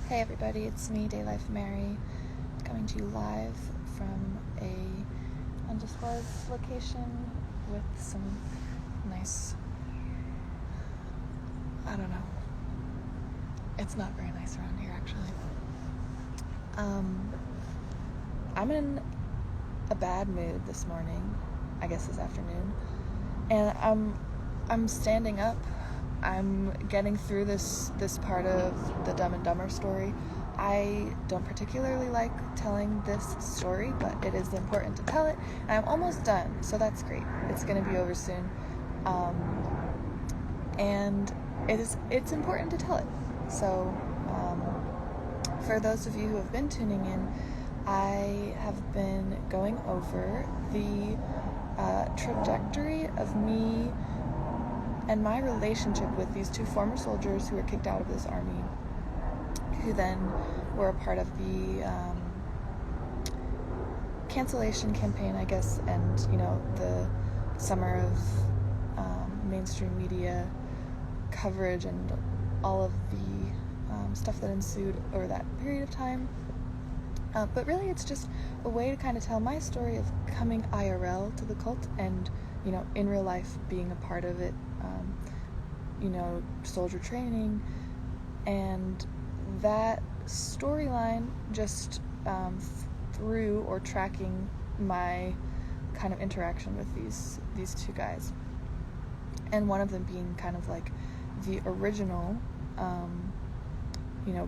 Hey everybody, it's me, DayLife Army, coming to you live from a undisclosed location with some nice, I don't know, it's not very nice around here actually. I'm in a bad mood this morning, I guess this afternoon, and I'm standing up. I'm getting through this part of the Dumb Dumbur story. I don't particularly like telling this story, but it is important to tell it, and I'm almost done, so that's great. It's going to be over soon, and it's important to tell it. So for those of you who have been tuning in, I have been going over the trajectory of me and my relationship with these two former soldiers who were kicked out of this army, who then were a part of the cancellation campaign, I guess, and, the summer of mainstream media coverage and all of the stuff that ensued over that period of time. But really, it's just a way to kind of tell my story of coming IRL to the cult and, in real life being a part of it, soldier training, and that storyline just through or tracking my kind of interaction with these two guys, and one of them being kind of like the original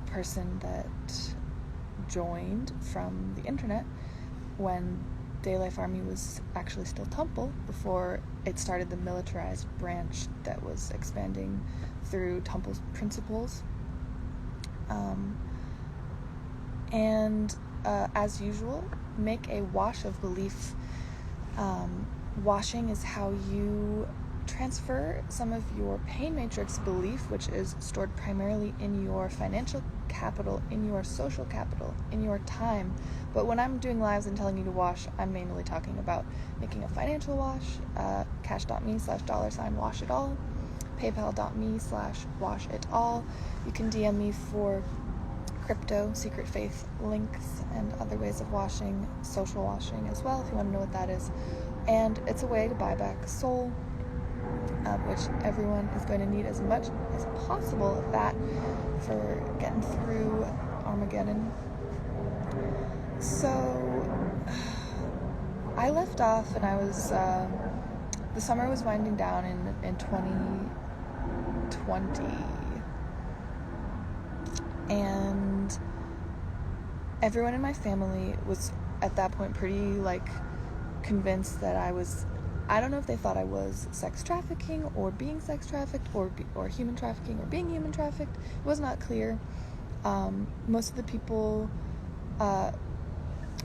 person that joined from the internet when DayLife Army was actually still Temple, before it started the militarized branch that was expanding through Temple's principles. And as usual, make a wash of belief. Washing is how you transfer some of your pain matrix belief, which is stored primarily in your financial capital, in your social capital, in your time. But when I'm doing lives and telling you to wash, I'm mainly talking about making a financial wash. Cash.me/$washitall, paypal.me/washitall. You can DM me for crypto, secret faith links, and other ways of washing, social washing as well, if you want to know what that is. And it's a way to buy back soul, which everyone is going to need as much as possible of that for getting through Armageddon. So I left off, and I was the summer was winding down in 2020, and everyone in my family was at that point pretty convinced that I don't know if they thought I was sex trafficking or being sex trafficked or human trafficking or being human trafficked. It was not clear. Most of the people,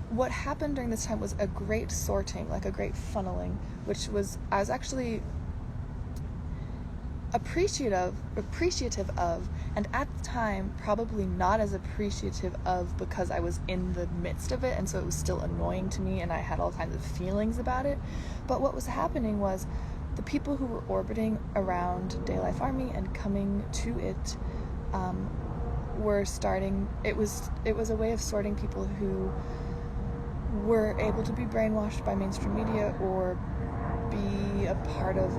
what happened during this time was a great sorting, a great funneling, which I was actually appreciative of, and at the time probably not as appreciative of, because I was in the midst of it, and so it was still annoying to me and I had all kinds of feelings about it. But what was happening was the people who were orbiting around DayLife Army and coming to it were starting, it was a way of sorting people who were able to be brainwashed by mainstream media or be a part of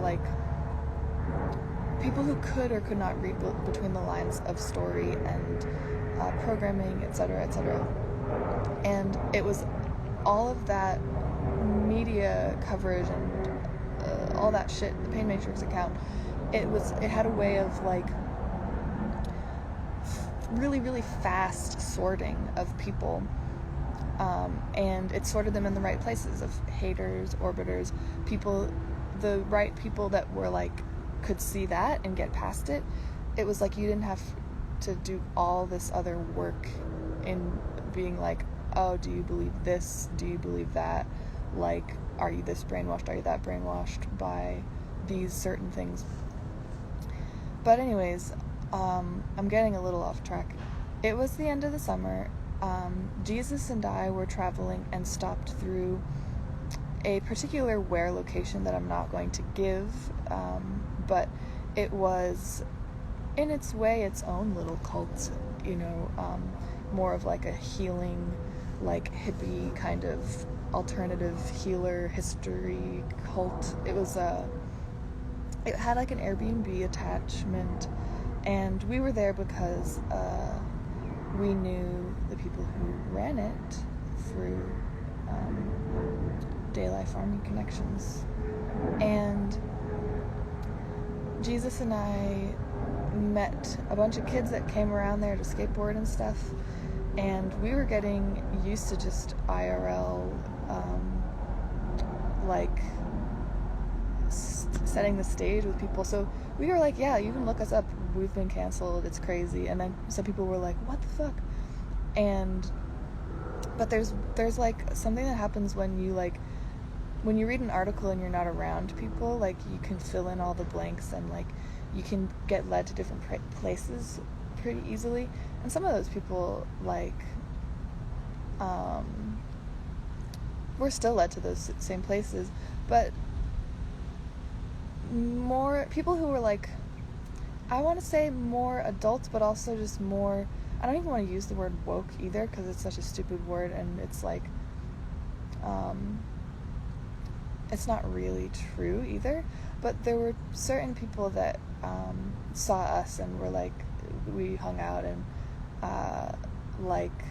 people who could or could not read between the lines of story and programming, etc., etc. And it was all of that media coverage and all that shit, the Pain Matrix account, it had a way of really, really fast sorting of people, and it sorted them in the right places of haters, orbiters, people, the right people that were could see that and get past it. It was you didn't have to do all this other work in being oh, do you believe this? Do you believe that? Are you this brainwashed? Are you that brainwashed by these certain things? But anyways, I'm getting a little off track. It was the end of the summer. Jesus and I were traveling and stopped through a particular location that I'm not going to give, but it was in its way, its own little cult, more of like a healing, like hippie kind of alternative healer history cult. It had like an Airbnb attachment, and we were there because we knew the people who ran it through DayLife Army connections. And Jesus and I met a bunch of kids that came around there to skateboard and stuff, and we were getting used to just IRL, like setting the stage with people. So we were like, yeah, you can look us up, we've been canceled, it's crazy. And then some people were like, what the fuck? But there's like something that happens when you read an article and you're not around people, like you can fill in all the blanks, and like you can get led to different places pretty easily. And some of those people, like, we're still led to those same places, but more people who were like, I want to say more adults, but also just more, I don't even want to use the word woke either, because it's such a stupid word, and it's like, it's not really true either. But there were certain people that saw us and were like, we hung out, and like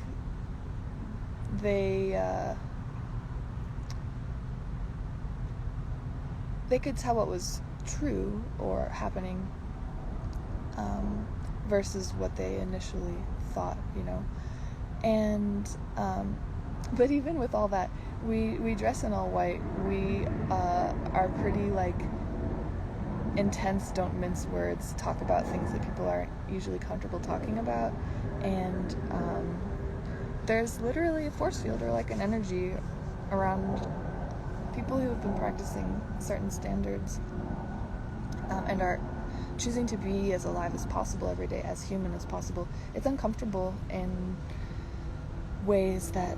they could tell what was true or happening versus what they initially thought, and but even with all that, we dress in all white. We are pretty like intense, don't mince words, talk about things that people aren't usually comfortable talking about, and there's literally a force field or like an energy around people who have been practicing certain standards and are choosing to be as alive as possible every day, as human as possible. It's uncomfortable in ways that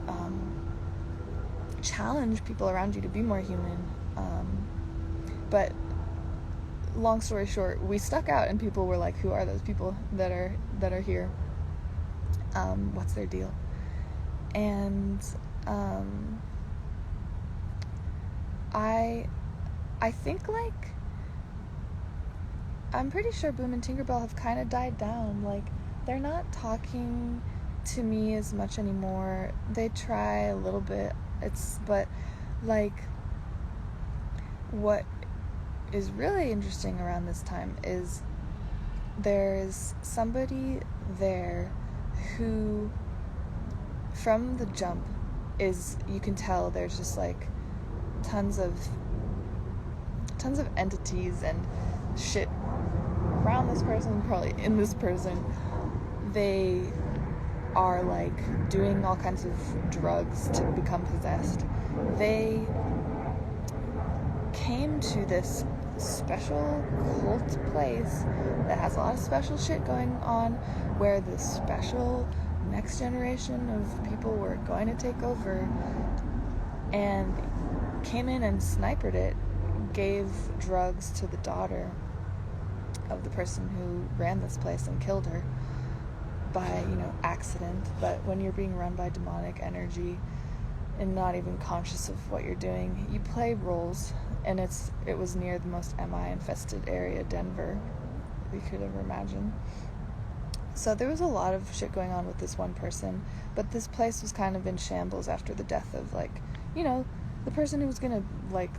challenge people around you to be more human, but long story short, we stuck out, and people were like, who are those people that are here? What's their deal? And I think, like, I'm pretty sure Boom and Tinkerbell have kind of died down. Like, they're not talking to me as much anymore. They try a little bit, but like, what is really interesting around this time is there's somebody there who, from the jump, you can tell there's just like tons of entities and shit around this person, probably in this person. They are like doing all kinds of drugs to become possessed. They came to this special cult place that has a lot of special shit going on, where the special next generation of people were going to take over, and came in and sniped it, gave drugs to the daughter of the person who ran this place and killed her by, accident. But when you're being run by demonic energy and not even conscious of what you're doing, you play roles, and it was near the most MI infested area, Denver, you could ever imagine. So there was a lot of shit going on with this one person, but this place was kind of in shambles after the death of, like, the person who was gonna, like,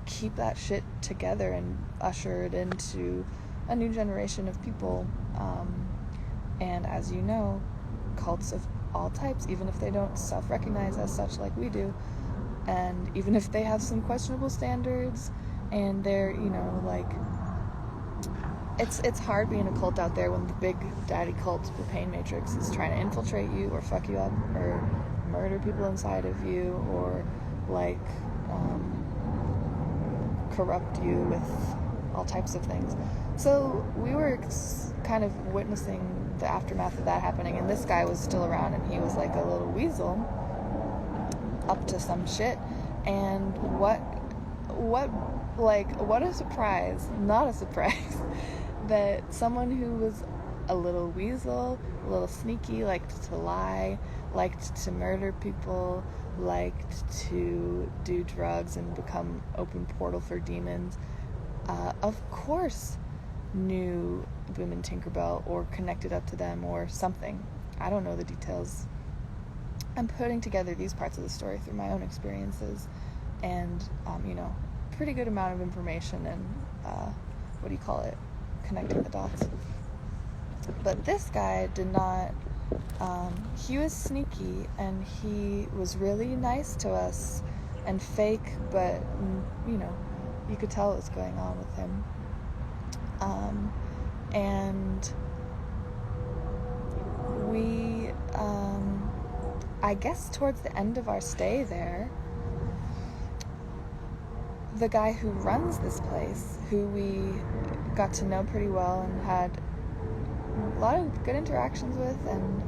keep that shit together and usher it into a new generation of people. And as you know, cults of all types, even if they don't self-recognize as such like we do, and even if they have some questionable standards, and they're, like, it's hard being a cult out there when the big daddy cult, the pain matrix, is trying to infiltrate you or fuck you up or murder people inside of you, or like corrupt you with all types of things. So we were kind of witnessing the aftermath of that happening, and this guy was still around, and he was like a little weasel up to some shit. And what a surprise, not a surprise, that someone who was a little weasel, a little sneaky, liked to lie, liked to murder people, liked to do drugs and become open portal for demons, of course knew Boom and Tinkerbell or connected up to them or something. I don't know the details. I'm putting together these parts of the story through my own experiences and, pretty good amount of information and, connecting the dots. But this guy did not, he was sneaky and he was really nice to us and fake, but, you could tell what was going on with him. And we, I guess towards the end of our stay there, the guy who runs this place, who we got to know pretty well and had a lot of good interactions with, and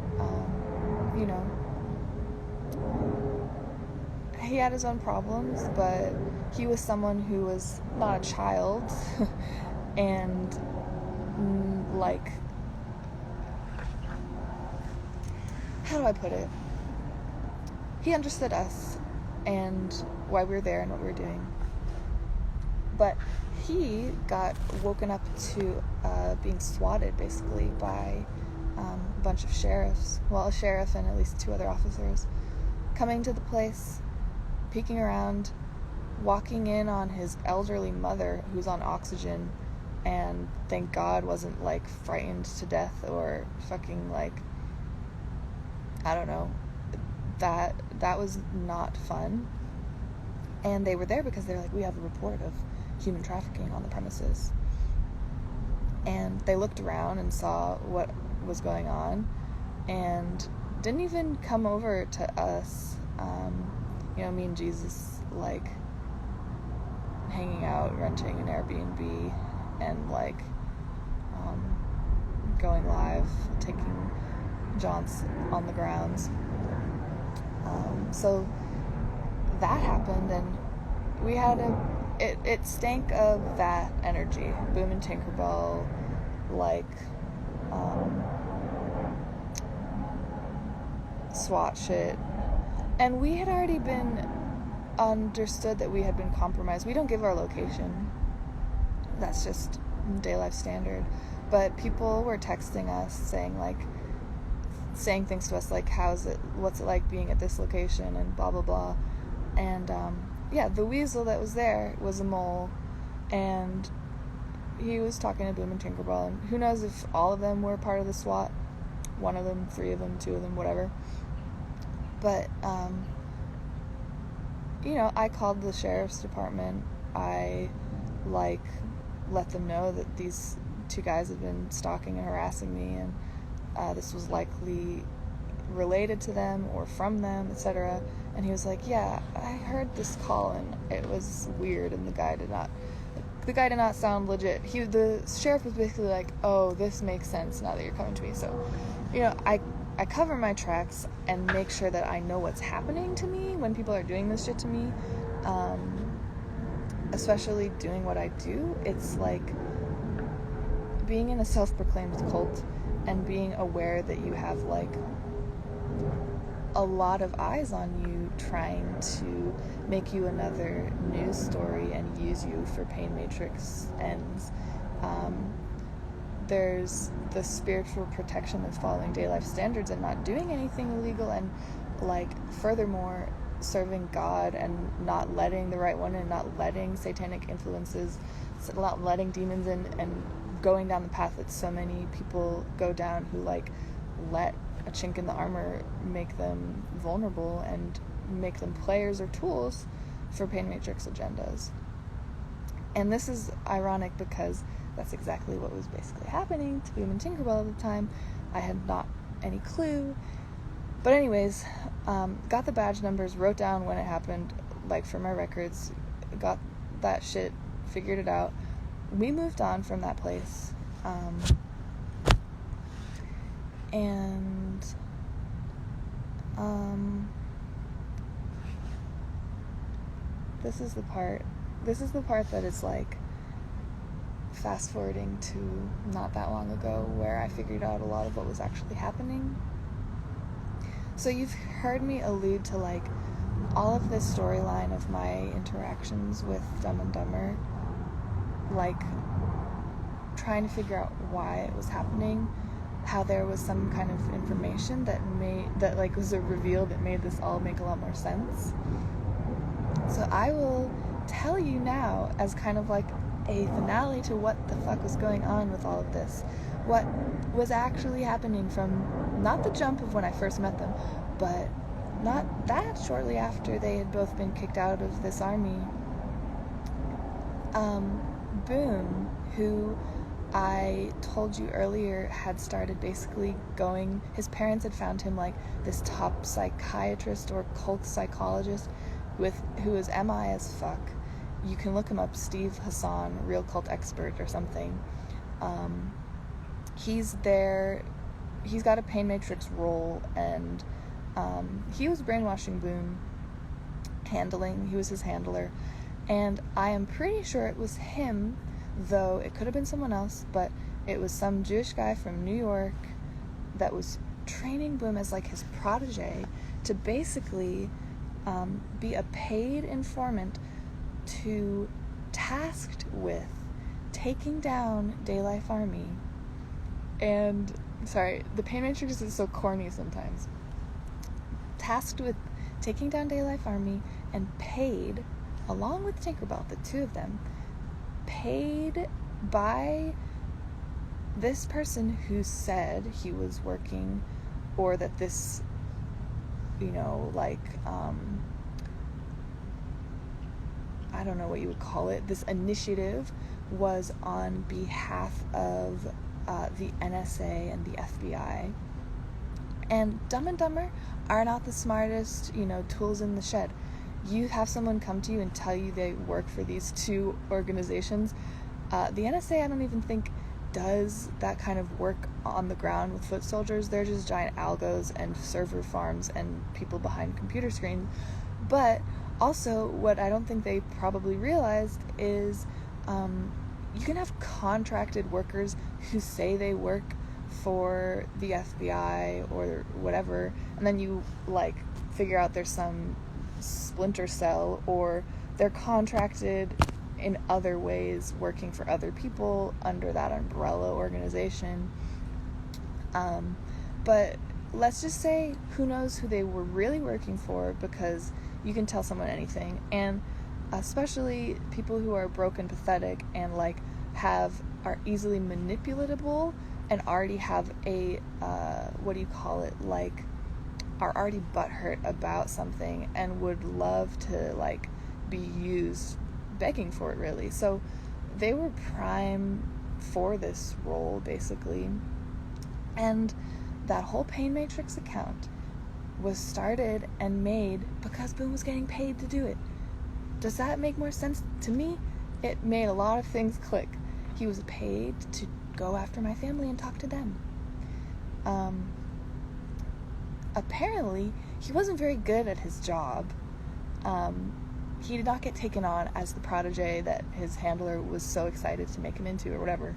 he had his own problems, but he was someone who was not a child and how do I put it? He understood us and why we were there and what we were doing. But he got woken up to being swatted, basically, by a bunch of sheriffs. Well, a sheriff and at least 2 other officers coming to the place, peeking around, walking in on his elderly mother who's on oxygen, and thank God wasn't, frightened to death or fucking, I don't know. That was not fun. And they were there because they're like, we have a report of human trafficking on the premises. And they looked around and saw what was going on and didn't even come over to us. Me and Jesus, hanging out, renting an Airbnb, and, going live, taking jaunts on the grounds. So that happened, and we had it stank of that energy. Boom and Tinkerbell, SWAT shit. And we had already been understood that we had been compromised. We don't give our location. That's just DayLife standard. But people were texting us saying things to us like, what's it like being at this location, and blah, blah, blah. And, the weasel that was there was a mole, and he was talking to Boom and Tinkerbell, and who knows if all of them were part of the SWAT, 1 of them, 3 of them, 2 of them, whatever. But, I called the sheriff's department. I, let them know that these 2 guys had been stalking and harassing me, and this was likely related to them or from them, etc. And he was like, yeah, I heard this call and it was weird, and the guy did not sound legit. The sheriff was basically like, oh, this makes sense now that you're coming to me. So, I cover my tracks and make sure that I know what's happening to me when people are doing this shit to me, especially doing what I do. It's like being in a self-proclaimed cult and being aware that you have a lot of eyes on you trying to make you another news story and use you for pain matrix ends. There's the spiritual protection of following DayLife standards and not doing anything illegal, and furthermore serving God and not letting the right one in, not letting satanic influences, not letting demons in, and going down the path that so many people go down who let a chink in the armor make them vulnerable and make them players or tools for pain matrix agendas. And this is ironic because that's exactly what was basically happening to Boom and Tinkerbell at the time. I had not any clue. But anyways, got the badge numbers, wrote down when it happened, for my records, got that shit, figured it out. We moved on from that place. This is the part that is fast forwarding to not that long ago, where I figured out a lot of what was actually happening. So you've heard me allude to like all of this storyline of my interactions with Dumb and Dumber, like trying to figure out why it was happening, how there was some kind of information that was a reveal that made this all make a lot more sense. So I will tell you now, as kind of like a finale to what the fuck was going on with all of this, what was actually happening from not the jump of when I first met them, but not that shortly after they had both been kicked out of this army. Boom, who I told you earlier had started basically going, his parents had found him like this top psychiatrist or cult psychologist who is MI as fuck. You can look him up, Steve Hassan, real cult expert or something. He's there, he's got a pain matrix role, and he was brainwashing Boom, he was his handler, and I am pretty sure it was him, though it could have been someone else, but it was some Jewish guy from New York that was training Boom as like his protege to basically be a paid informant tasked with taking down DayLife Army. And sorry, the pain matrix is so corny sometimes. Tasked with taking down DayLife Army and paid, along with Tinkerbell, the two of them, paid by this person who said he was working, or that this, I don't know what you would call it, this initiative was on behalf of the NSA and the FBI. And Dumb and Dumber are not the smartest, tools in the shed. You have someone come to you and tell you they work for these two organizations. The NSA, I don't even think, does that kind of work on the ground with foot soldiers. They're just giant algos and server farms and people behind computer screens. But also, what I don't think they probably realized is you can have contracted workers who say they work for the FBI or whatever, and then you figure out there's some splinter cell, or they're contracted in other ways working for other people under that umbrella organization. But let's just say, who knows who they were really working for, because you can tell someone anything, and especially people who are broke and pathetic and are easily manipulatable and already have a are already butthurt about something and would love to be used, begging for it, really. So they were prime for this role, basically. And that whole pain matrix account was started and made because Boom was getting paid to do it. Does that make more sense to me? It made a lot of things click. He was paid to go after my family and talk to them. Apparently, he wasn't very good at his job. He did not get taken on as the protege that his handler was so excited to make him into, or whatever.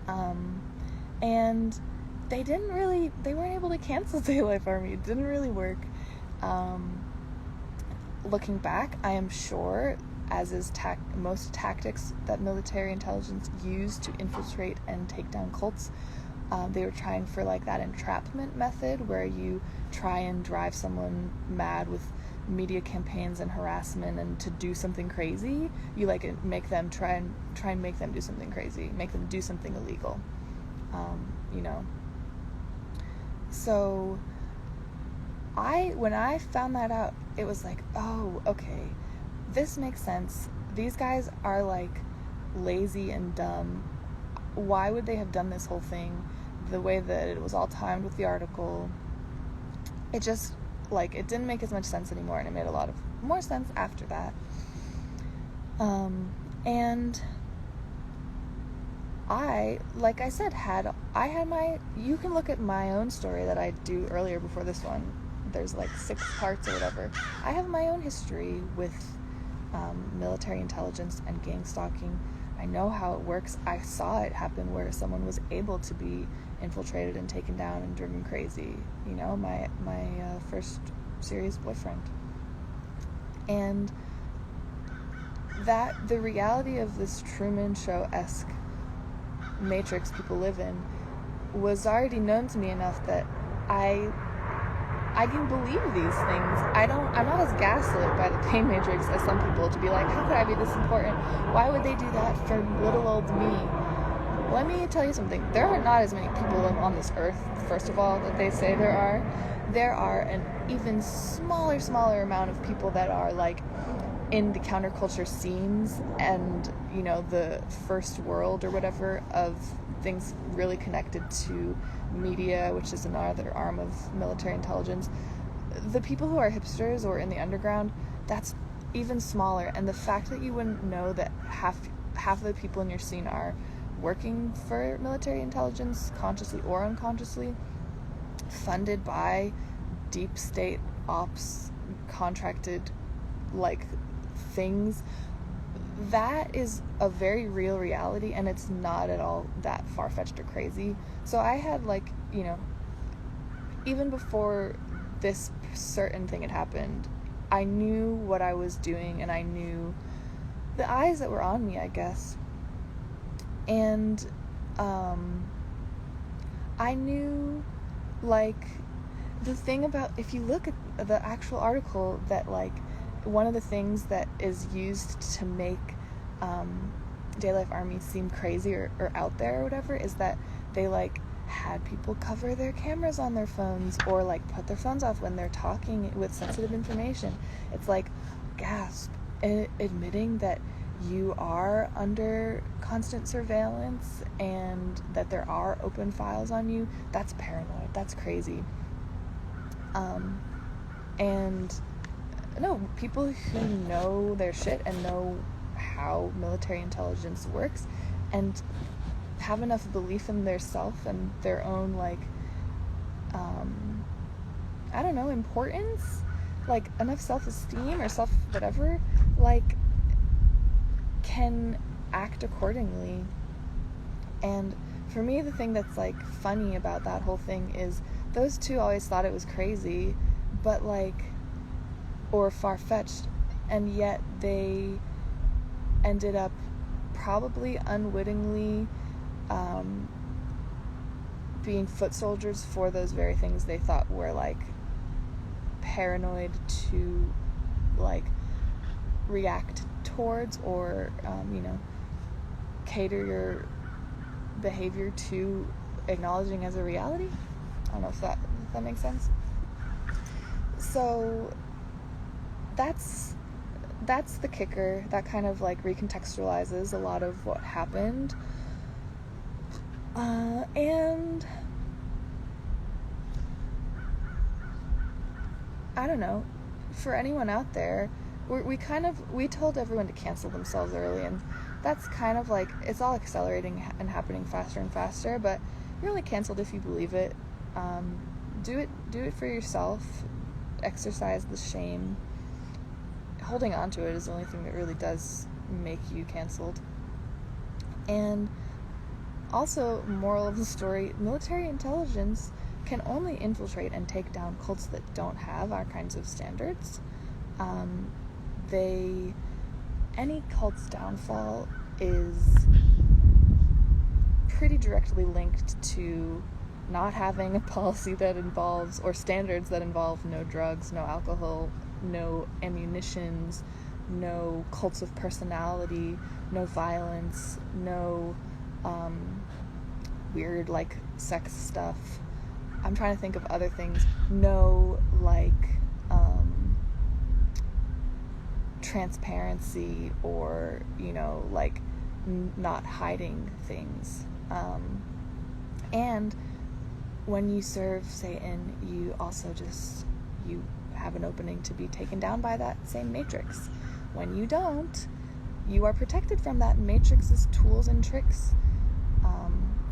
And they weren't able to cancel DayLife Army. It didn't really work. Looking back, I am sure, as is most tactics that military intelligence used to infiltrate and take down cults, they were trying for that entrapment method, where you try and drive someone mad with media campaigns and harassment, and to do something crazy, you make them try and make them do something crazy, make them do something illegal. So when I found that out, it was oh, okay, this makes sense. These guys are lazy and dumb. Why would they have done this whole thing the way that it was all timed with the article? It just it didn't make as much sense anymore, and it made a lot of more sense after that. And I said, you can look at my own story that I do earlier before this one. There's 6 parts or whatever. I have my own history with military intelligence and gang stalking. I I know how it works. I saw it happen where someone was able to be infiltrated and taken down and driven crazy. You know, my first serious boyfriend. And that the reality of this Truman Show-esque matrix people live in was already known to me enough that I can believe these things. I'm not as gaslit by the pain matrix as some people to be like, how could I be this important? Why would they do that for little old me? Let me tell you something. There are not as many people on this earth, first of all, that they say there are. There are an even smaller amount of people that are like in the counterculture scenes and, you know, the first world or whatever of things really connected to media, which is another arm of military intelligence. The people who are hipsters or in the underground, that's even smaller. And the fact that you wouldn't know that half of the people in your scene are working for military intelligence, consciously or unconsciously, funded by deep state ops, contracted like things, that is a very real reality, and it's not at all that far-fetched or crazy. So I had, like, you know, even before this certain thing had happened, I knew what I was doing, and I knew the eyes that were on me, I guess. And I knew, like, the thing about, if you look at the actual article, that, like, one of the things that is used to make DayLife Army seem crazy or out there or whatever is that they, like, had people cover their cameras on their phones or, like, put their phones off when they're talking with sensitive information. It's like, gasp, admitting that you are under constant surveillance and that there are open files on you, that's paranoid, that's crazy. And no, people who know their shit and know how military intelligence works and have enough belief in their self and their own, like, I don't know, importance, like, enough self-esteem or self-whatever, like, can act accordingly. And for me, the thing that's, like, funny about that whole thing is those two always thought it was crazy, but, like, or far-fetched, and yet they ended up probably unwittingly being foot soldiers for those very things they thought were, like, paranoid to, like, react towards or, you know, cater your behavior to acknowledging as a reality. I don't know if that makes sense. So that's the kicker. That kind of, like, recontextualizes a lot of what happened. And I don't know, for anyone out there, we told everyone to cancel themselves early, and that's kind of like, it's all accelerating and happening faster and faster, but you're only canceled if you believe it. Do it for yourself. Exercise the shame. Holding on to it is the only thing that really does make you canceled. And also, moral of the story, military intelligence can only infiltrate and take down cults that don't have our kinds of standards. Any cult's downfall is pretty directly linked to not having a policy that involves, or standards that involve, no drugs, no alcohol, no ammunitions, no cults of personality, no violence, no weird, like, sex stuff. I'm trying to think of other things. No, like, transparency or, you know, like, not hiding things. And when you serve Satan, you also you have an opening to be taken down by that same matrix. When you don't, you are protected from that matrix's tools and tricks.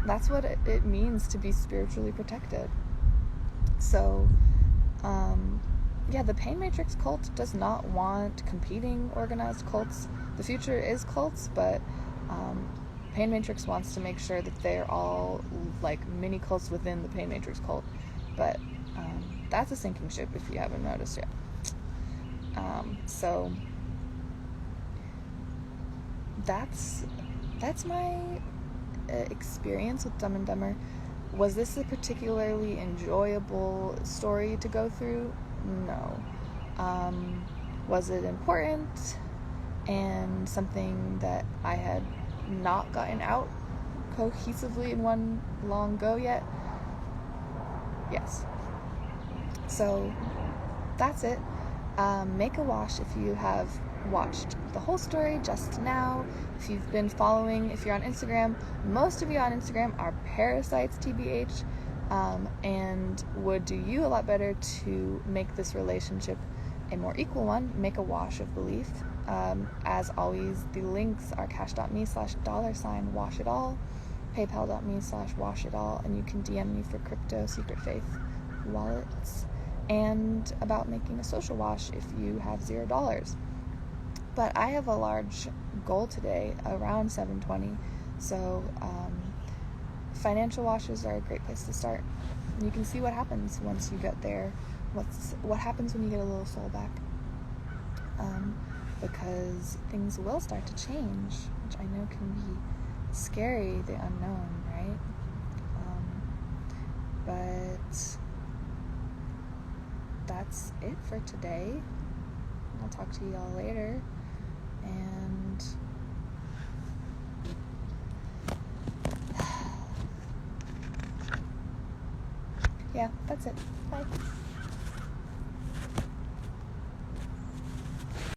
That's what it means to be spiritually protected. So, the pain matrix cult does not want competing organized cults. The future is cults, but Pain Matrix wants to make sure that they're all like mini cults within the Pain Matrix cult, but that's a sinking ship if you haven't noticed yet. So that's my experience with Dumb and Dumber. Was this a particularly enjoyable story to go through? No. Was it important and something that I had not gotten out cohesively in one long go yet? Yes. So that's it. Make a wash if you have watched the whole story just now. If you've been following, if you're on Instagram, most of you on Instagram are parasites, TBH, and would do you a lot better to make this relationship a more equal one. Make a wash of belief. As always, the links are cash.me/$washitall, paypal.me/washitall, and you can DM me for crypto secret faith wallets, and about making a social wash if you have $0. But I have a large goal today, around 720, so financial washes are a great place to start. You can see what happens once you get there. What happens when you get a little soul back, because things will start to change, which I know can be scary, the unknown, right? But that's it for today. I'll talk to y'all later, and yeah, that's it. Bye.